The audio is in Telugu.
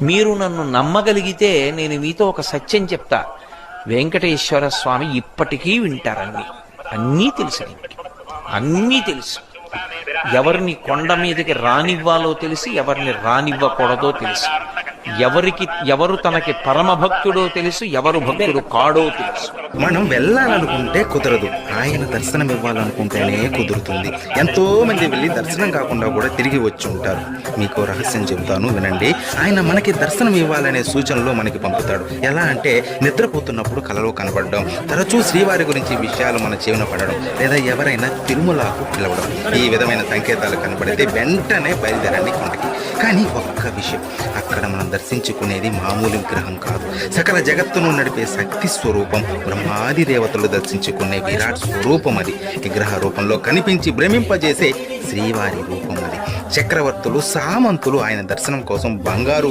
మీరు నన్ను నమ్మగలిగితే నేను మీతో ఒక సత్యం చెప్తా. వెంకటేశ్వర స్వామి ఇప్పటికీ వింటారన్నీ. అన్నీ తెలుసు ఆయనకి, అన్నీ తెలుసు. ఎవరిని కొండ మీదకి రానివ్వాలో తెలిసి, ఎవరిని రానివ్వకూడదో తెలుసు. ఎవరు తనకి పరమ భక్తుడో తెలుసు, ఎవరు భక్తుడు కాడో తెలుసు. మనం వెళ్ళాలనుకుంటే కుదరదు, ఆయన దర్శనం ఇవ్వాలనుకుంటేనే కుదురుతుంది. ఎంతో మంది వెళ్ళి దర్శనం కాకుండా కూడా తిరిగి వచ్చి ఉంటారు. మీకు రహస్యం చెబుతాను, వినండి. ఆయన మనకి దర్శనం ఇవ్వాలనే సూచనలు మనకి పంపుతాడు. ఎలా అంటే నిద్రపోతున్నప్పుడు కలలో కనబడడం, తరచూ శ్రీవారి గురించి విషయాలు మన చెవిన పడడం, లేదా ఎవరైనా తిరుమలకు పిలవడం. ఈ విధమైన సంకేతాలు కనబడితే వెంటనే బయలుదేరండి కొండకి. కానీ ఒక్క విషయం, అక్కడ మనం దర్శించుకునేది మామూలు విగ్రహం కాదు, సకల జగత్తును నడిపే శక్తి స్వరూపం, బ్రహ్మాది దేవతలు దర్శించుకునే విరాట్ స్వరూపం అది. విగ్రహ రూపంలో కనిపించి భ్రమింపజేసే శ్రీవారి రూపం అది. చక్రవర్తులు, సామంతులు ఆయన దర్శనం కోసం బంగారు